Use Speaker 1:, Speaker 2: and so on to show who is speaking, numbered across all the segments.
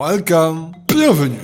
Speaker 1: Welcome, bienvenue.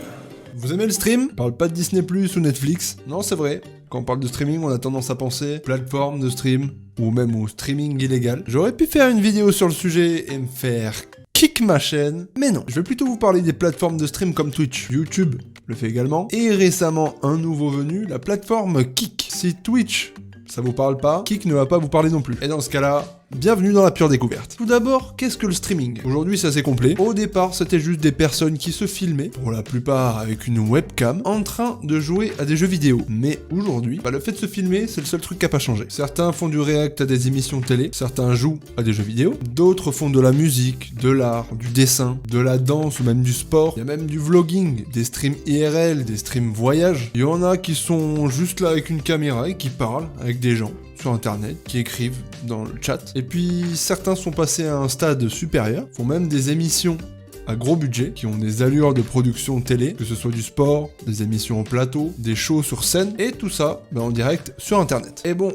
Speaker 1: Vous aimez le stream? On parle pas de Disney Plus ou Netflix? Non, c'est vrai. Quand on parle de streaming, on a tendance à penser plateforme de stream ou même au streaming illégal. J'aurais pu faire une vidéo sur le sujet et me faire kick ma chaîne, mais non. Je vais plutôt vous parler des plateformes de stream comme Twitch, YouTube le fait également, et récemment un nouveau venu, la plateforme Kick. Si Twitch ça vous parle pas, Kick ne va pas vous parler non plus. Et dans ce cas-là, bienvenue dans la pure découverte. Tout d'abord, qu'est-ce que le streaming? Aujourd'hui, c'est assez complet. Au départ, c'était juste des personnes qui se filmaient, pour la plupart avec une webcam, en train de jouer à des jeux vidéo. Mais aujourd'hui, le fait de se filmer, c'est le seul truc qui n'a pas changé. Certains font du react à des émissions de télé, certains jouent à des jeux vidéo, d'autres font de la musique, de l'art, du dessin, de la danse ou même du sport. Il y a même du vlogging, des streams IRL, des streams voyage. Il y en a qui sont juste là avec une caméra et qui parlent avec des gens sur internet, qui écrivent dans le chat. Et puis certains sont passés à un stade supérieur, font même des émissions à gros budget, qui ont des allures de production télé, que ce soit du sport, des émissions au plateau, des shows sur scène, et tout ça en direct sur internet. Et bon,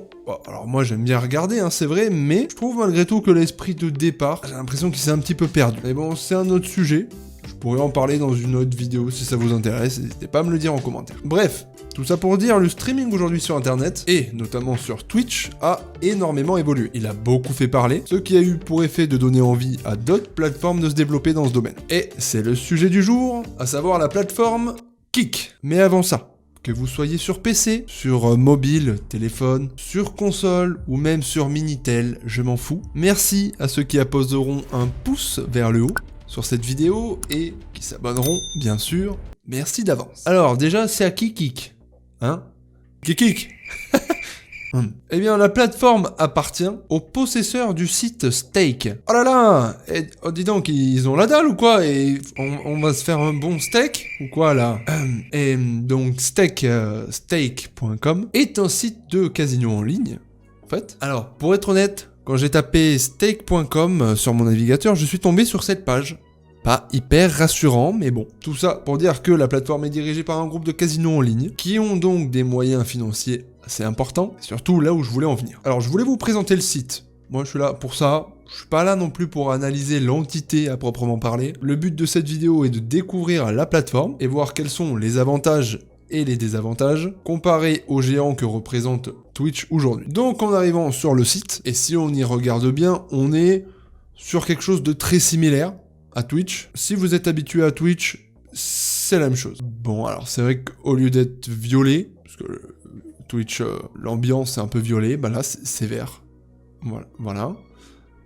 Speaker 1: alors moi j'aime bien regarder, c'est vrai, mais je trouve malgré tout que l'esprit de départ, j'ai l'impression qu'il s'est un petit peu perdu. Mais bon, c'est un autre sujet, je pourrais en parler dans une autre vidéo si ça vous intéresse, n'hésitez pas à me le dire en commentaire. Bref, tout ça pour dire, le streaming aujourd'hui sur internet, et notamment sur Twitch, a énormément évolué. Il a beaucoup fait parler, ce qui a eu pour effet de donner envie à d'autres plateformes de se développer dans ce domaine. Et c'est le sujet du jour, à savoir la plateforme Kick. Mais avant ça, que vous soyez sur PC, sur mobile, téléphone, sur console ou même sur Minitel, je m'en fous. Merci à ceux qui apposeront un pouce vers le haut sur cette vidéo et qui s'abonneront, bien sûr. Merci d'avance. Alors déjà, c'est à qui Kick? Kikik. Eh bien, la plateforme appartient aux possesseurs du site Stake. Oh là là, dis donc, ils ont la dalle ou quoi? Et on va se faire un bon steak ou quoi là? Et donc, stake.com est un site de casino en ligne, en fait. Alors, pour être honnête, quand j'ai tapé stake.com sur mon navigateur, je suis tombé sur cette page. Pas hyper rassurant, mais bon. Tout ça pour dire que la plateforme est dirigée par un groupe de casinos en ligne, qui ont donc des moyens financiers assez importants, surtout là où je voulais en venir. Alors je voulais vous présenter le site. Moi je suis là pour ça, je suis pas là non plus pour analyser l'entité à proprement parler. Le but de cette vidéo est de découvrir la plateforme et voir quels sont les avantages et les désavantages comparés aux géants que représente Twitch aujourd'hui. Donc en arrivant sur le site, et si on y regarde bien, on est sur quelque chose de très similaire à Twitch. Si vous êtes habitué à Twitch, c'est la même chose. Bon, alors c'est vrai qu'au lieu d'être violet, parce que Twitch, l'ambiance est un peu violet, là c'est vert. Voilà.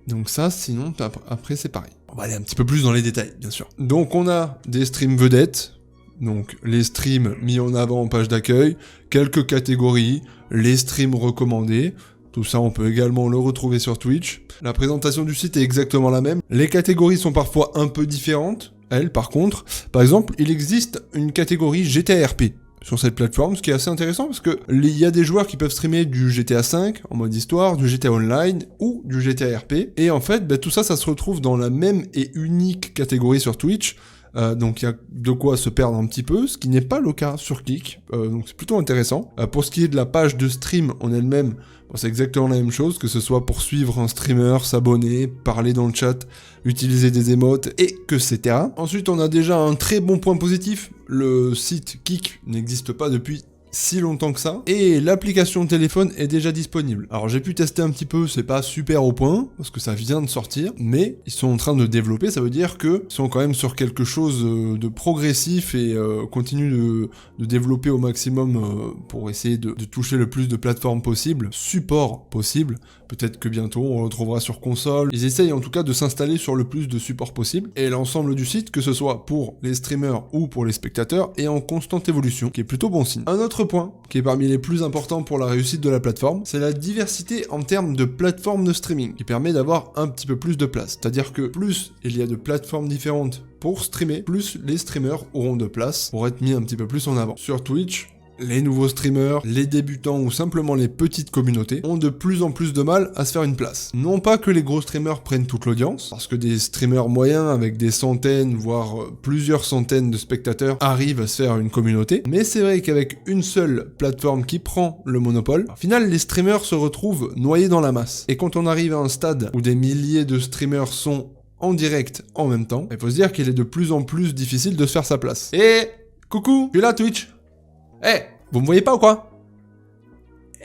Speaker 1: Donc ça, sinon, après c'est pareil. On va aller un petit peu plus dans les détails, bien sûr. Donc on a des streams vedettes, donc les streams mis en avant en page d'accueil, quelques catégories, les streams recommandés. Tout ça, on peut également le retrouver sur Twitch. La présentation du site est exactement la même. Les catégories sont parfois un peu différentes. Elles, par contre, par exemple, il existe une catégorie GTA RP sur cette plateforme, ce qui est assez intéressant parce que il y a des joueurs qui peuvent streamer du GTA 5 en mode histoire, du GTA Online ou du GTA RP. Et en fait, tout ça, ça se retrouve dans la même et unique catégorie sur Twitch. Donc il y a de quoi se perdre un petit peu, ce qui n'est pas le cas sur Kick, donc c'est plutôt intéressant. Pour ce qui est de la page de stream en elle-même, c'est exactement la même chose, que ce soit pour suivre un streamer, s'abonner, parler dans le chat, utiliser des émotes, et que etc. Ensuite on a déjà un très bon point positif, le site Kick n'existe pas depuis si longtemps que ça, et l'application téléphone est déjà disponible. Alors j'ai pu tester un petit peu, c'est pas super au point, parce que ça vient de sortir, mais ils sont en train de développer, ça veut dire qu'ils sont quand même sur quelque chose de progressif et continuent de développer au maximum pour essayer de toucher le plus de plateformes possible, support possible. Peut-être que bientôt on le retrouvera sur console. Ils essayent en tout cas de s'installer sur le plus de supports possible, et l'ensemble du site, que ce soit pour les streamers ou pour les spectateurs, est en constante évolution, qui est plutôt bon signe. Un autre point, qui est parmi les plus importants pour la réussite de la plateforme, c'est la diversité en termes de plateformes de streaming, qui permet d'avoir un petit peu plus de place. C'est-à-dire que plus il y a de plateformes différentes pour streamer, plus les streamers auront de place pour être mis un petit peu plus en avant. Sur Twitch, les nouveaux streamers, les débutants ou simplement les petites communautés ont de plus en plus de mal à se faire une place. Non pas que les gros streamers prennent toute l'audience, parce que des streamers moyens avec des centaines, voire plusieurs centaines de spectateurs arrivent à se faire une communauté, mais c'est vrai qu'avec une seule plateforme qui prend le monopole, au final les streamers se retrouvent noyés dans la masse. Et quand on arrive à un stade où des milliers de streamers sont en direct en même temps, il faut se dire qu'il est de plus en plus difficile de se faire sa place. Et coucou, je suis là Twitch. Vous me voyez pas ou quoi?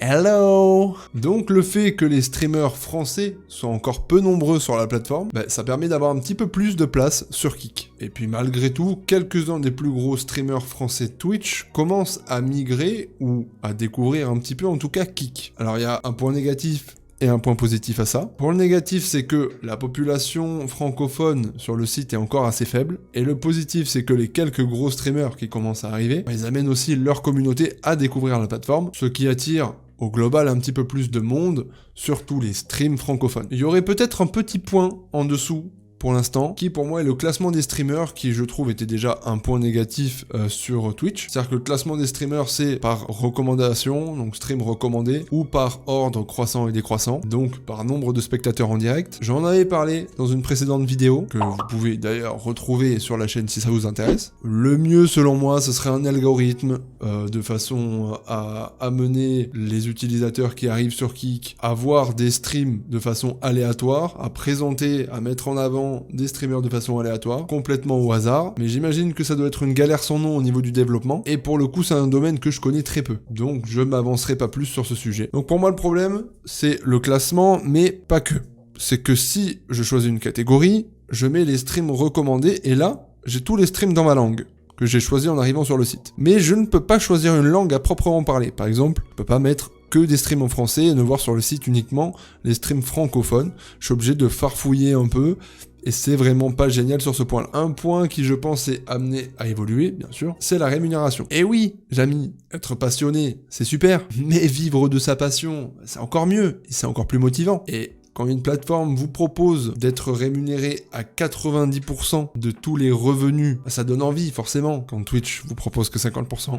Speaker 1: Hello. Donc le fait que les streamers français soient encore peu nombreux sur la plateforme, ça permet d'avoir un petit peu plus de place sur Kick. Et puis malgré tout, quelques-uns des plus gros streamers français Twitch commencent à migrer ou à découvrir un petit peu en tout cas Kick. Alors il y a un point négatif et un point positif à ça. Pour le négatif, c'est que la population francophone sur le site est encore assez faible. Et le positif, c'est que les quelques gros streamers qui commencent à arriver, ils amènent aussi leur communauté à découvrir la plateforme, ce qui attire au global un petit peu plus de monde, surtout les streams francophones. Il y aurait peut-être un petit point en dessous pour l'instant, qui pour moi est le classement des streamers, qui je trouve était déjà un point négatif sur Twitch. C'est-à-dire que le classement des streamers c'est par recommandation, donc stream recommandé, ou par ordre croissant et décroissant, donc par nombre de spectateurs en direct. J'en avais parlé dans une précédente vidéo, que vous pouvez d'ailleurs retrouver sur la chaîne si ça vous intéresse. Le mieux selon moi, ce serait un algorithme de façon à amener les utilisateurs qui arrivent sur Kick à voir des streams de façon aléatoire, à présenter, à mettre en avant des streamers de façon aléatoire, complètement au hasard, mais j'imagine que ça doit être une galère sans nom au niveau du développement, et pour le coup c'est un domaine que je connais très peu, donc je m'avancerai pas plus sur ce sujet. Donc pour moi le problème, c'est le classement, mais pas que. C'est que si je choisis une catégorie, je mets les streams recommandés, et là, j'ai tous les streams dans ma langue que j'ai choisi en arrivant sur le site. Mais je ne peux pas choisir une langue à proprement parler. Par exemple, je peux pas mettre que des streams en français et ne voir sur le site uniquement les streams francophones. Je suis obligé de farfouiller un peu, et c'est vraiment pas génial sur ce point-là. Un point qui, je pense, est amené à évoluer, bien sûr, c'est la rémunération. Et oui, Jamy, être passionné, c'est super, mais vivre de sa passion, c'est encore mieux, et c'est encore plus motivant. Et quand une plateforme vous propose d'être rémunéré à 90% de tous les revenus, ça donne envie, forcément. Quand Twitch vous propose que 50%,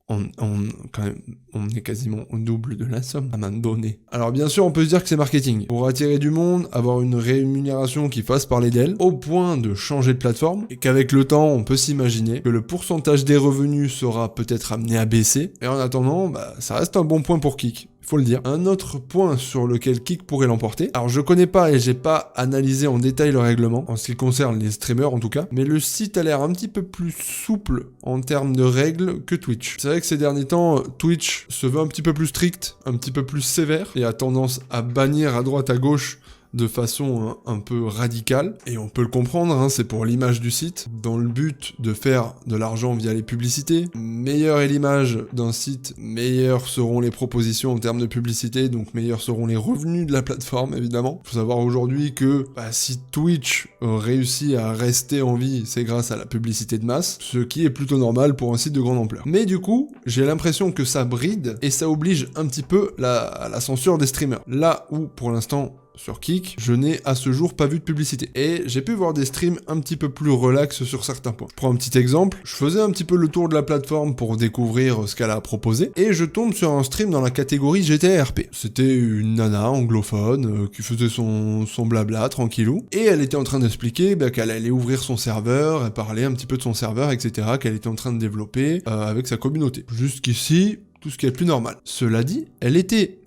Speaker 1: on est quasiment au double de la somme à main donnée. Alors bien sûr, on peut se dire que c'est marketing. Pour attirer du monde, avoir une rémunération qui fasse parler d'elle, au point de changer de plateforme, et qu'avec le temps, on peut s'imaginer que le pourcentage des revenus sera peut-être amené à baisser. Et en attendant, ça reste un bon point pour Kick. Faut le dire. Un autre point sur lequel Kick pourrait l'emporter. Alors je connais pas et j'ai pas analysé en détail le règlement, en ce qui concerne les streamers en tout cas, mais le site a l'air un petit peu plus souple en termes de règles que Twitch. C'est vrai que ces derniers temps, Twitch se veut un petit peu plus strict, un petit peu plus sévère, et a tendance à bannir à droite à gauche de façon un peu radicale, et on peut le comprendre, c'est pour l'image du site, dans le but de faire de l'argent via les publicités. Meilleure est l'image d'un site, meilleures seront les propositions en termes de publicité, donc meilleurs seront les revenus de la plateforme, évidemment. Faut savoir aujourd'hui que si Twitch réussit à rester en vie, c'est grâce à la publicité de masse, ce qui est plutôt normal pour un site de grande ampleur. Mais du coup, j'ai l'impression que ça bride, et ça oblige un petit peu la censure des streamers. Là où, pour l'instant, sur Kick, je n'ai à ce jour pas vu de publicité. Et j'ai pu voir des streams un petit peu plus relax sur certains points. Je prends un petit exemple, je faisais un petit peu le tour de la plateforme pour découvrir ce qu'elle a proposé, et je tombe sur un stream dans la catégorie GTA RP. C'était une nana anglophone qui faisait son blabla tranquillou, et elle était en train d'expliquer qu'elle allait ouvrir son serveur, elle parlait un petit peu de son serveur, etc., qu'elle était en train de développer avec sa communauté. Jusqu'ici, tout ce qui est plus normal. Cela dit, elle était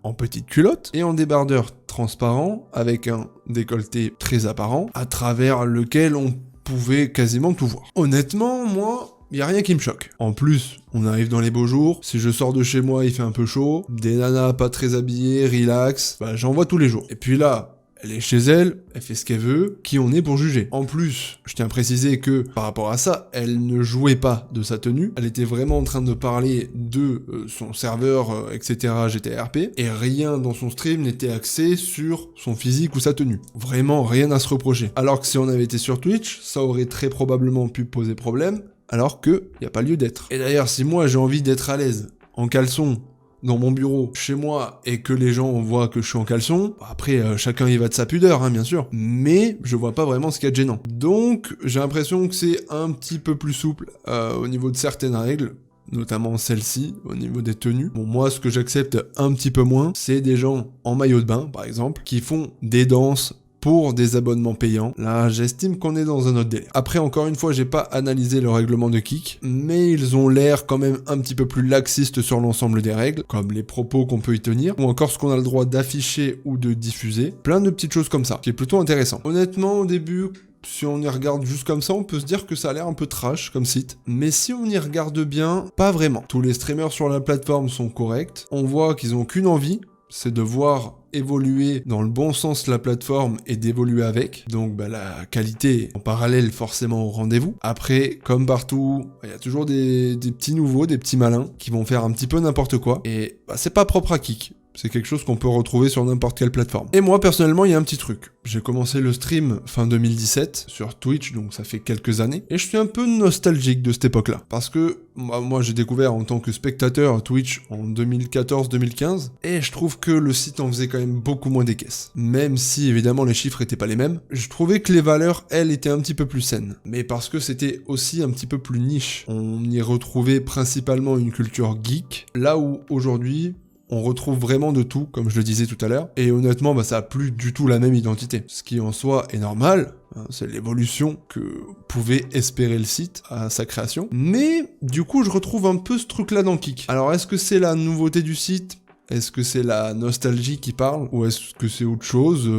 Speaker 1: en petite culotte et en débardeur transparent avec un décolleté très apparent à travers lequel on pouvait quasiment tout voir. Honnêtement, moi, y a rien qui me choque. En plus, on arrive dans les beaux jours, si je sors de chez moi, il fait un peu chaud, des nanas pas très habillées, relax, j'en vois tous les jours. Et puis là, elle est chez elle, elle fait ce qu'elle veut, qui on est pour juger. En plus, je tiens à préciser que, par rapport à ça, elle ne jouait pas de sa tenue, elle était vraiment en train de parler de son serveur, etc. GTRP, et rien dans son stream n'était axé sur son physique ou sa tenue. Vraiment rien à se reprocher. Alors que si on avait été sur Twitch, ça aurait très probablement pu poser problème, alors que y a pas lieu d'être. Et d'ailleurs, si moi j'ai envie d'être à l'aise, en caleçon, dans mon bureau, chez moi, et que les gens voient que je suis en caleçon, après, chacun y va de sa pudeur, bien sûr, mais je vois pas vraiment ce qu'il y a de gênant. Donc, j'ai l'impression que c'est un petit peu plus souple au niveau de certaines règles, notamment celle-ci, au niveau des tenues. Bon, moi, ce que j'accepte un petit peu moins, c'est des gens en maillot de bain, par exemple, qui font des danses pour des abonnements payants, là j'estime qu'on est dans un autre délire. Après encore une fois, j'ai pas analysé le règlement de Kik, mais ils ont l'air quand même un petit peu plus laxistes sur l'ensemble des règles, comme les propos qu'on peut y tenir, ou encore ce qu'on a le droit d'afficher ou de diffuser, plein de petites choses comme ça, qui est plutôt intéressant. Honnêtement, au début, si on y regarde juste comme ça, on peut se dire que ça a l'air un peu trash comme site. Mais si on y regarde bien, pas vraiment. Tous les streamers sur la plateforme sont corrects, on voit qu'ils ont qu'une envie, c'est de voir évoluer dans le bon sens la plateforme et d'évoluer avec. Donc la qualité en parallèle forcément au rendez-vous. Après, comme partout, il y a toujours des petits nouveaux, des petits malins qui vont faire un petit peu n'importe quoi. Et c'est pas propre à Kik. C'est quelque chose qu'on peut retrouver sur n'importe quelle plateforme. Et moi, personnellement, il y a un petit truc. J'ai commencé le stream fin 2017 sur Twitch, donc ça fait quelques années. Et je suis un peu nostalgique de cette époque-là. Parce que moi j'ai découvert en tant que spectateur Twitch en 2014-2015. Et je trouve que le site en faisait quand même beaucoup moins des caisses. Même si, évidemment, les chiffres étaient pas les mêmes. Je trouvais que les valeurs, elles, étaient un petit peu plus saines. Mais parce que c'était aussi un petit peu plus niche. On y retrouvait principalement une culture geek. Là où, aujourd'hui, on retrouve vraiment de tout, comme je le disais tout à l'heure, et honnêtement, ça a plus du tout la même identité. Ce qui en soi est normal, c'est l'évolution que pouvait espérer le site à sa création. Mais du coup, je retrouve un peu ce truc-là dans Kik. Alors, est-ce que c'est la nouveauté du site ? Est-ce que c'est la nostalgie qui parle? Ou est-ce que c'est autre chose?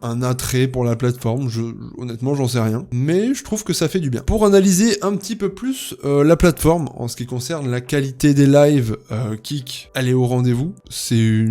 Speaker 1: Un attrait pour la plateforme? Honnêtement, j'en sais rien. Mais je trouve que ça fait du bien. Pour analyser un petit peu plus la plateforme, en ce qui concerne la qualité des lives, Kik, elle est au rendez-vous. C'est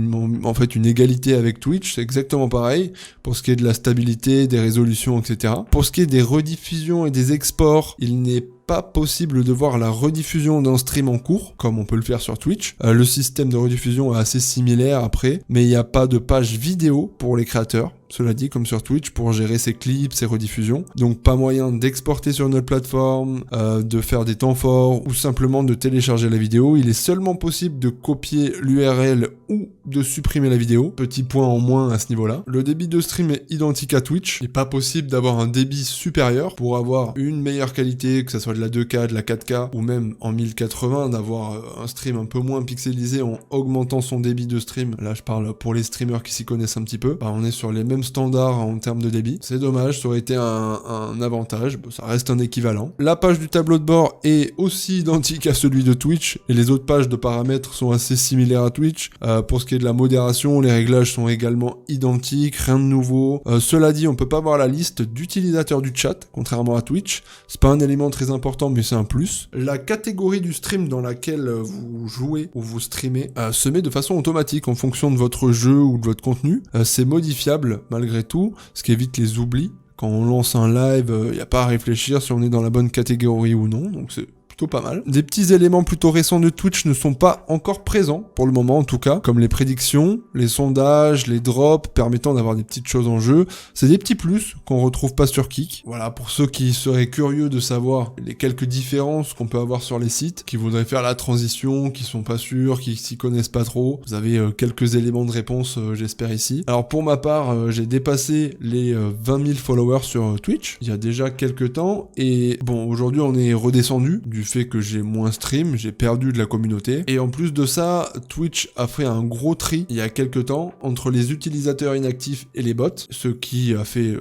Speaker 1: en fait une égalité avec Twitch, c'est exactement pareil. Pour ce qui est de la stabilité, des résolutions, etc. Pour ce qui est des rediffusions et des exports, il n'est pas possible de voir la rediffusion d'un stream en cours, comme on peut le faire sur Twitch. Le système de rediffusion est assez similaire après, mais il n'y a pas de page vidéo pour les créateurs. Cela dit, comme sur Twitch, pour gérer ses clips, ses rediffusions. Donc pas moyen d'exporter sur notre plateforme, de faire des temps forts, ou simplement de télécharger la vidéo. Il est seulement possible de copier l'URL ou de supprimer la vidéo. Petit point en moins à ce niveau-là. Le débit de stream est identique à Twitch. Il n'est pas possible d'avoir un débit supérieur pour avoir une meilleure qualité, que ça soit de la 2K, de la 4K, ou même en 1080, d'avoir un stream un peu moins pixelisé en augmentant son débit de stream. Là, je parle pour les streamers qui s'y connaissent un petit peu. On est sur les mêmes standard en termes de débit. C'est dommage, ça aurait été un avantage, ça reste un équivalent. La page du tableau de bord est aussi identique à celui de Twitch, et les autres pages de paramètres sont assez similaires à Twitch. Pour ce qui est de la modération, les réglages sont également identiques, rien de nouveau. Cela dit, on peut pas voir la liste d'utilisateurs du chat, contrairement à Twitch. C'est pas un élément très important, mais c'est un plus. La catégorie du stream dans laquelle vous jouez ou vous streamez se met de façon automatique en fonction de votre jeu ou de votre contenu. C'est modifiable malgré tout, ce qui évite les oublis. Quand on lance un live, il n'y a pas à réfléchir si on est dans la bonne catégorie ou non, donc c'est plutôt pas mal. Des petits éléments plutôt récents de Twitch ne sont pas encore présents, pour le moment en tout cas, comme les prédictions, les sondages, les drops, permettant d'avoir des petites choses en jeu. C'est des petits plus qu'on retrouve pas sur Kik. Voilà, pour ceux qui seraient curieux de savoir les quelques différences qu'on peut avoir sur les sites, qui voudraient faire la transition, qui sont pas sûrs, qui s'y connaissent pas trop, vous avez quelques éléments de réponse, j'espère ici. Alors pour ma part, j'ai dépassé les 20 000 followers sur Twitch, il y a déjà quelques temps, et bon, aujourd'hui on est redescendu, du fait que j'ai moins stream, j'ai perdu de la communauté. Et en plus de ça, Twitch a fait un gros tri il y a quelques temps entre les utilisateurs inactifs et les bots, ce qui a fait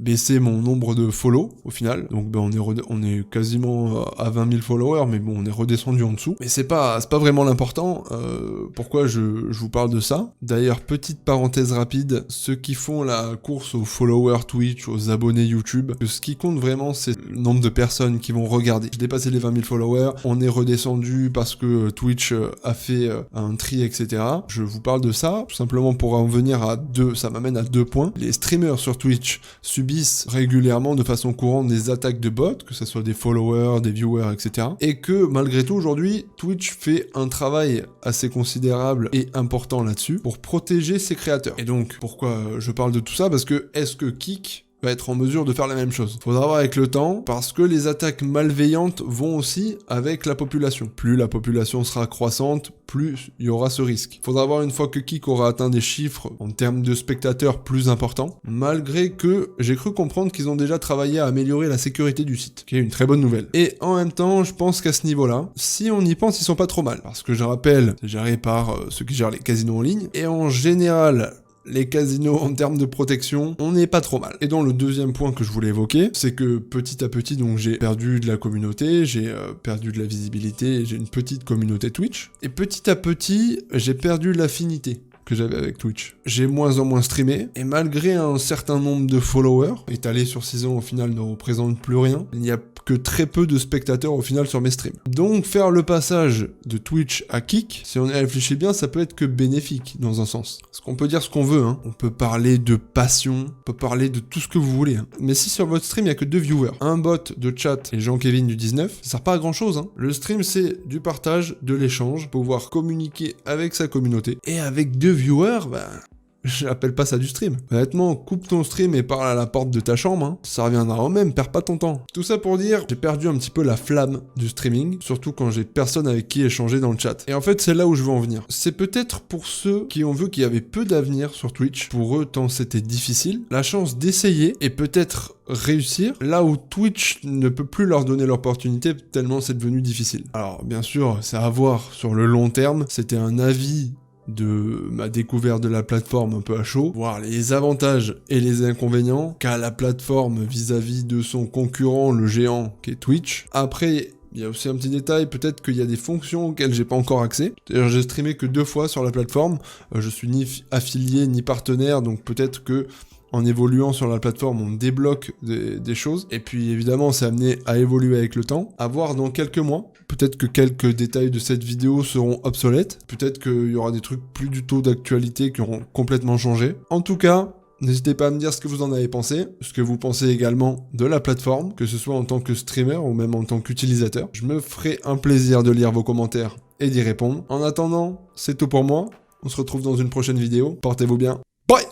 Speaker 1: baisser mon nombre de follow au final. Donc on est quasiment à 20 000 followers, mais bon, on est redescendu en dessous. Mais c'est pas vraiment l'important. Pourquoi je vous parle de ça? D'ailleurs, petite parenthèse rapide, ceux qui font la course aux followers Twitch, aux abonnés YouTube, ce qui compte vraiment, c'est le nombre de personnes qui vont regarder. J'ai dépassé les 20 000 followers, on est redescendu parce que Twitch a fait un tri, etc. Je vous parle de ça, tout simplement pour en venir ça m'amène à 2 points. Les streamers sur Twitch subissent régulièrement de façon courante des attaques de bots, que ce soit des followers, des viewers, etc. Et que malgré tout aujourd'hui, Twitch fait un travail assez considérable et important là-dessus pour protéger ses créateurs. Et donc, pourquoi je parle de tout ça? Parce que est-ce que Kik va être en mesure de faire la même chose? Faudra voir avec le temps, parce que les attaques malveillantes vont aussi avec la population. Plus la population sera croissante, plus il y aura ce risque. Faudra voir une fois que Kik aura atteint des chiffres en termes de spectateurs plus importants, malgré que j'ai cru comprendre qu'ils ont déjà travaillé à améliorer la sécurité du site, qui est une très bonne nouvelle. Et en même temps, je pense qu'à ce niveau-là, si on y pense, ils sont pas trop mal, parce que je rappelle, c'est géré par ceux qui gèrent les casinos en ligne, et en général, les casinos en termes de protection, on n'est pas trop mal. Et donc le deuxième point que je voulais évoquer, c'est que petit à petit, donc j'ai perdu de la communauté, j'ai perdu de la visibilité, j'ai une petite communauté Twitch, et petit à petit, j'ai perdu l'affinité que j'avais avec Twitch. J'ai moins en moins streamé, et malgré un certain nombre de followers, étalés sur 6 ans au final ne représente plus rien, il n'y a que très peu de spectateurs au final sur mes streams. Donc faire le passage de Twitch à Kick, si on y réfléchit bien, ça peut être que bénéfique dans un sens. Parce qu'on peut dire ce qu'on veut, hein. On peut parler de passion, on peut parler de tout ce que vous voulez. Hein. Mais si sur votre stream il n'y a que 2 viewers, un bot de chat et Jean-Kevin du 19, ça sert pas à grand chose. Hein. Le stream c'est du partage, de l'échange, pouvoir communiquer avec sa communauté. Et avec 2 viewers, bah... j'appelle pas ça du stream. Honnêtement, coupe ton stream et parle à la porte de ta chambre, hein. Ça reviendra au même, perds pas ton temps. Tout ça pour dire, j'ai perdu un petit peu la flamme du streaming, surtout quand j'ai personne avec qui échanger dans le chat. Et en fait, c'est là où je veux en venir. C'est peut-être pour ceux qui ont vu qu'il y avait peu d'avenir sur Twitch, pour eux tant c'était difficile, la chance d'essayer et peut-être réussir, là où Twitch ne peut plus leur donner l'opportunité tellement c'est devenu difficile. Alors bien sûr, c'est à voir sur le long terme, c'était un avis de ma découverte de la plateforme un peu à chaud, voir les avantages et les inconvénients qu'a la plateforme vis-à-vis de son concurrent, le géant qui est Twitch. Après, il y a aussi un petit détail, peut-être qu'il y a des fonctions auxquelles j'ai pas encore accès. D'ailleurs, j'ai streamé que 2 fois sur la plateforme, je suis ni affilié ni partenaire, donc peut-être que en évoluant sur la plateforme, on débloque des choses. Et puis évidemment, c'est amené à évoluer avec le temps. À voir dans quelques mois. Peut-être que quelques détails de cette vidéo seront obsolètes. Peut-être qu'il y aura des trucs plus du tout d'actualité qui auront complètement changé. En tout cas, n'hésitez pas à me dire ce que vous en avez pensé, ce que vous pensez également de la plateforme, que ce soit en tant que streamer ou même en tant qu'utilisateur. Je me ferai un plaisir de lire vos commentaires et d'y répondre. En attendant, c'est tout pour moi. On se retrouve dans une prochaine vidéo. Portez-vous bien. Bye!